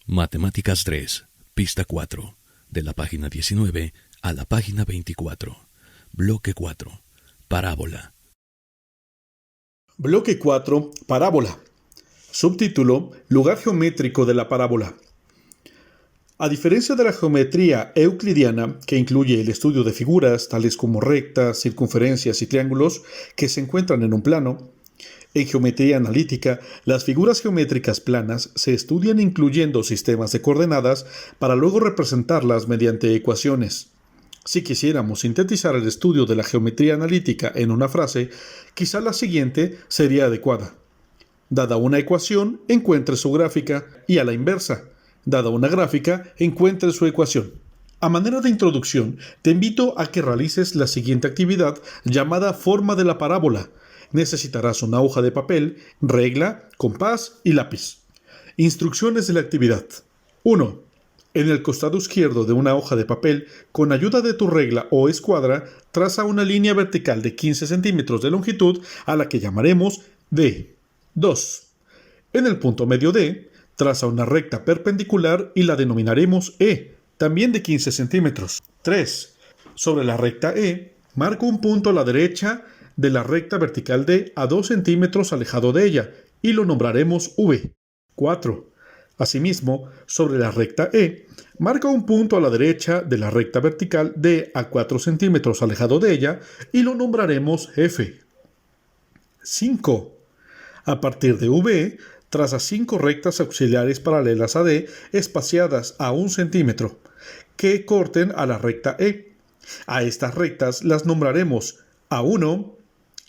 Matemáticas 3, pista 4, de la página 19 a la página 24. Bloque 4, parábola. Bloque 4, parábola. Subtítulo, lugar geométrico de la parábola. A diferencia de la geometría euclidiana, que incluye el estudio de figuras tales como rectas, circunferencias y triángulos que se encuentran en un plano, en geometría analítica, las figuras geométricas planas se estudian incluyendo sistemas de coordenadas para luego representarlas mediante ecuaciones. Si quisiéramos sintetizar el estudio de la geometría analítica en una frase, quizá la siguiente sería adecuada. Dada una ecuación, encuentre su gráfica, y a la inversa. Dada una gráfica, encuentre su ecuación. A manera de introducción, te invito a que realices la siguiente actividad llamada forma de la parábola. Necesitarás una hoja de papel, regla, compás y lápiz. Instrucciones de la actividad. 1. En el costado izquierdo de una hoja de papel, con ayuda de tu regla o escuadra, traza una línea vertical de 15 centímetros de longitud a la que llamaremos D. 2. En el punto medio D, traza una recta perpendicular y la denominaremos E, también de 15 centímetros. 3. Sobre la recta E, marca un punto a la derecha de la recta vertical D a 2 centímetros alejado de ella y lo nombraremos V. 4. Asimismo, sobre la recta E, marca un punto a la derecha de la recta vertical D a 4 centímetros alejado de ella y lo nombraremos F. 5. A partir de V, traza 5 rectas auxiliares paralelas a D, espaciadas a 1 centímetro, que corten a la recta E. A estas rectas las nombraremos A1,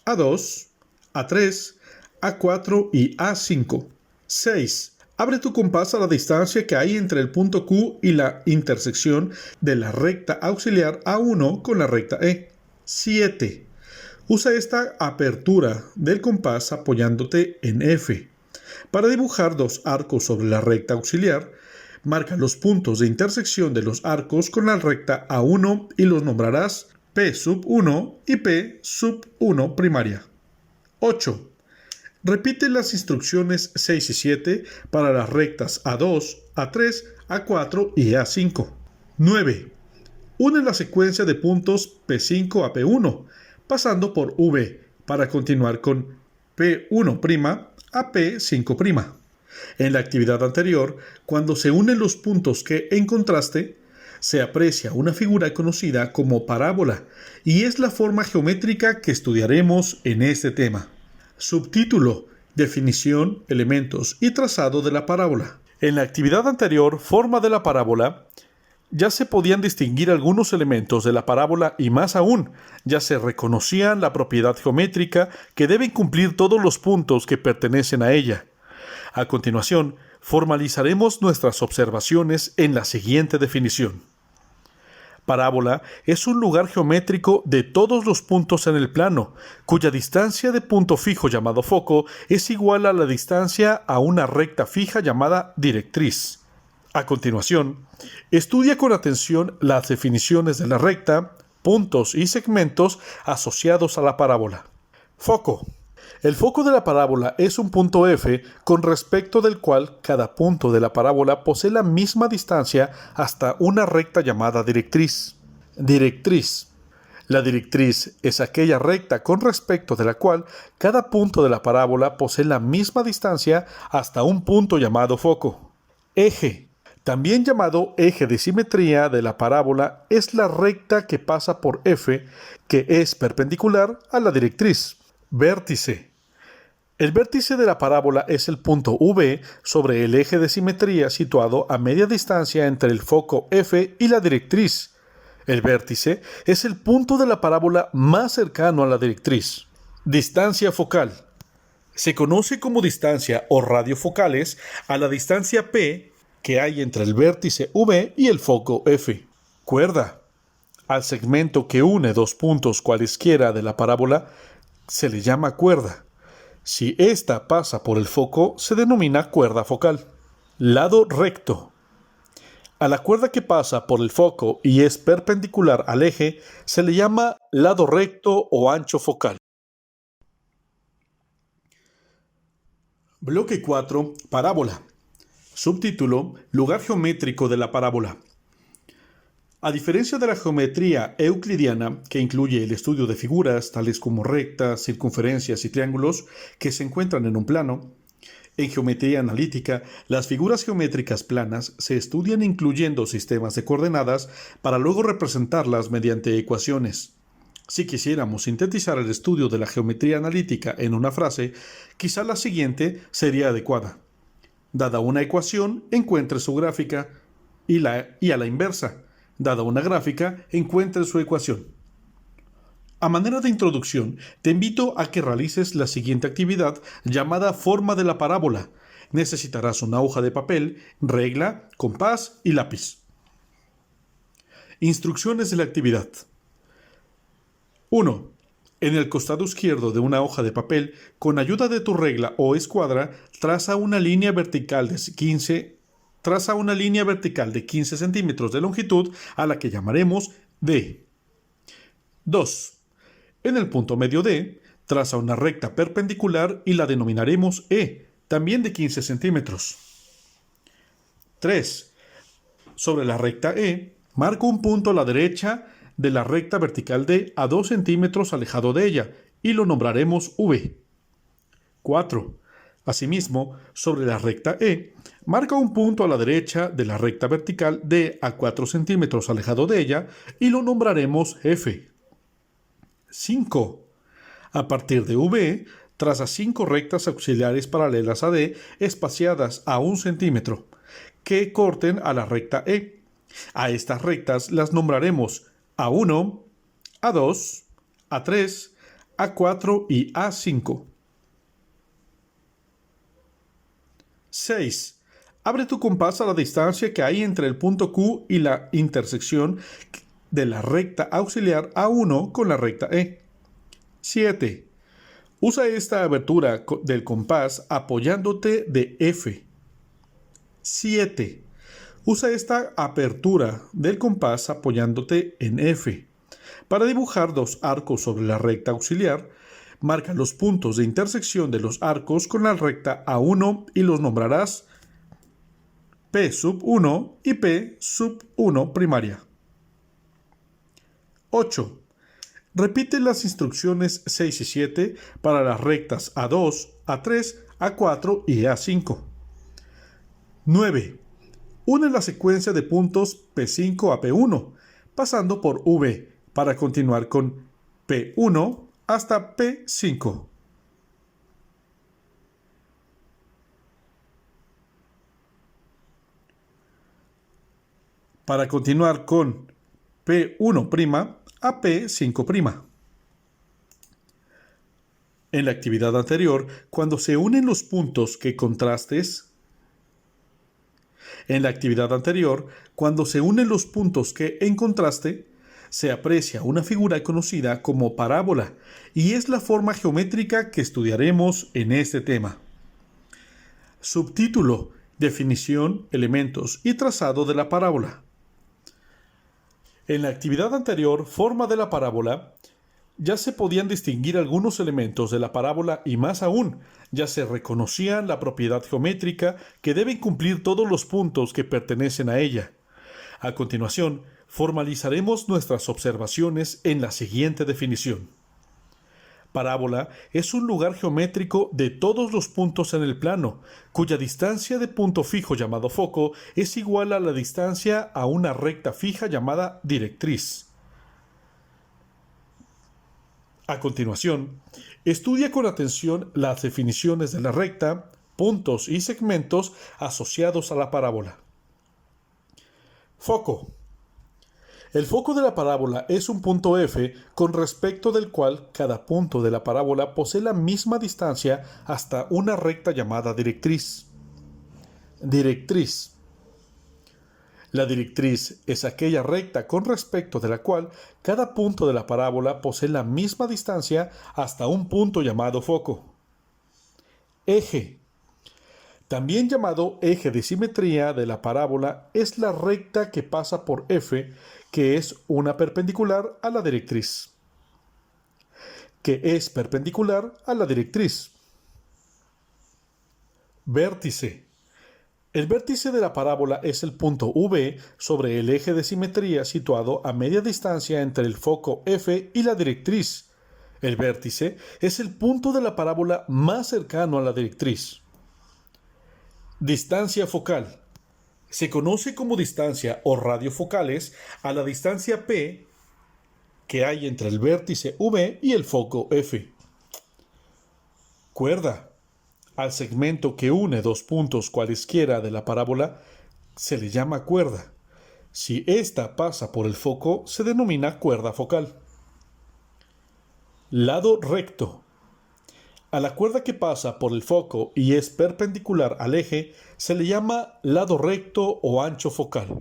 A2, A3, A4 y A5. 6. Abre tu compás a la distancia que hay entre el punto Q y la intersección de la recta auxiliar A1 con la recta E. 7. Usa esta apertura del compás apoyándote en F. Para dibujar dos arcos sobre la recta auxiliar, marca los puntos de intersección de los arcos con la recta A1 y los nombrarás P sub 1 y P sub 1 primaria. 8. Repite las instrucciones 6 y 7 para las rectas A2, A3, A4 y A5. 9. Une la secuencia de puntos P5 a P1, pasando por V, para continuar con P1' a P5'. En la actividad anterior, cuando se unen los puntos que encontraste, se aprecia una figura conocida como parábola, y es la forma geométrica que estudiaremos en este tema. Subtítulo: definición, elementos y trazado de la parábola. En la actividad anterior, forma de la parábola, ya se podían distinguir algunos elementos de la parábola y más aún, ya se reconocían la propiedad geométrica que deben cumplir todos los puntos que pertenecen a ella. A continuación, formalizaremos nuestras observaciones en la siguiente definición. Parábola es un lugar geométrico de todos los puntos en el plano, cuya distancia de punto fijo llamado foco es igual a la distancia a una recta fija llamada directriz. A continuación, estudia con atención las definiciones de la recta, puntos y segmentos asociados a la parábola. Foco. El foco de la parábola es un punto F con respecto del cual cada punto de la parábola posee la misma distancia hasta una recta llamada directriz. Directriz. La directriz es aquella recta con respecto de la cual cada punto de la parábola posee la misma distancia hasta un punto llamado foco. Eje. También llamado eje de simetría de la parábola, es la recta que pasa por F, que es perpendicular a la directriz. Vértice. El vértice de la parábola es el punto V sobre el eje de simetría situado a media distancia entre el foco F y la directriz. El vértice es el punto de la parábola más cercano a la directriz. Distancia focal. Se conoce como distancia o radiofocales a la distancia P que hay entre el vértice V y el foco F. Cuerda. Al segmento que une dos puntos cualesquiera de la parábola se le llama cuerda. Si ésta pasa por el foco, se denomina cuerda focal. Lado recto. A la cuerda que pasa por el foco y es perpendicular al eje, se le llama lado recto o ancho focal. Bloque 4. Parábola. Subtítulo: Lugar geométrico de la parábola. A diferencia de la geometría euclidiana, que incluye el estudio de figuras tales como rectas, circunferencias y triángulos que se encuentran en un plano, en geometría analítica, las figuras geométricas planas se estudian incluyendo sistemas de coordenadas para luego representarlas mediante ecuaciones. Si quisiéramos sintetizar el estudio de la geometría analítica en una frase, quizá la siguiente sería adecuada. Dada una ecuación, encuentre su gráfica y a la inversa. Dada una gráfica, encuentre su ecuación. A manera de introducción, te invito a que realices la siguiente actividad llamada forma de la parábola. Necesitarás una hoja de papel, regla, compás y lápiz. Instrucciones de la actividad. 1. En el costado izquierdo de una hoja de papel, con ayuda de tu regla o escuadra, traza una línea vertical de 15 centímetros de longitud a la que llamaremos D. 2. En el punto medio D, traza una recta perpendicular y la denominaremos E, también de 15 centímetros. 3. Sobre la recta E, marca un punto a la derecha de la recta vertical D a 2 centímetros alejado de ella y lo nombraremos V. 4. Asimismo, sobre la recta E, marca un punto a la derecha de la recta vertical D a 4 centímetros alejado de ella y lo nombraremos F. 5. A partir de V, traza 5 rectas auxiliares paralelas a D, espaciadas a 1 centímetro, que corten a la recta E. A estas rectas las nombraremos A1, A2, A3, A4 y A5. 6. Abre tu compás a la distancia que hay entre el punto Q y la intersección de la recta auxiliar A1 con la recta E. 7. Usa esta abertura del compás apoyándote de F. 7. Usa esta apertura del compás apoyándote en F. Para dibujar dos arcos sobre la recta auxiliar, marca los puntos de intersección de los arcos con la recta A1 y los nombrarás P sub 1 y P sub 1 primaria. 8. Repite las instrucciones 6 y 7 para las rectas A2, A3, A4 y A5. 9. Une la secuencia de puntos P5 a P1, pasando por V, para continuar con P1 hasta P5. Para continuar con P1' a P5'. En la actividad anterior, cuando se unen los puntos que contrastes, en contraste, se aprecia una figura conocida como parábola y es la forma geométrica que estudiaremos en este tema. Subtítulo: Definición, elementos y trazado de la parábola. En la actividad anterior, forma de la parábola, ya se podían distinguir algunos elementos de la parábola y más aún, ya se reconocía la propiedad geométrica que deben cumplir todos los puntos que pertenecen a ella. A continuación, formalizaremos nuestras observaciones en la siguiente definición. Parábola es un lugar geométrico de todos los puntos en el plano, cuya distancia de punto fijo llamado foco es igual a la distancia a una recta fija llamada directriz. A continuación, estudia con atención las definiciones de la recta, puntos y segmentos asociados a la parábola. Foco. El foco de la parábola es un punto F con respecto del cual cada punto de la parábola posee la misma distancia hasta una recta llamada directriz. Directriz. La directriz es aquella recta con respecto de la cual cada punto de la parábola posee la misma distancia hasta un punto llamado foco. Eje. También llamado eje de simetría de la parábola, es la recta que pasa por F, que es una perpendicular a la directriz. Vértice. El vértice de la parábola es el punto V sobre el eje de simetría situado a media distancia entre el foco F y la directriz. El vértice es el punto de la parábola más cercano a la directriz. Distancia focal. Se conoce como distancia o radiofocales a la distancia P que hay entre el vértice V y el foco F. Cuerda. Al segmento que une dos puntos cualesquiera de la parábola se le llama cuerda. Si ésta pasa por el foco, se denomina cuerda focal. Lado recto. A la cuerda que pasa por el foco y es perpendicular al eje se le llama lado recto o ancho focal.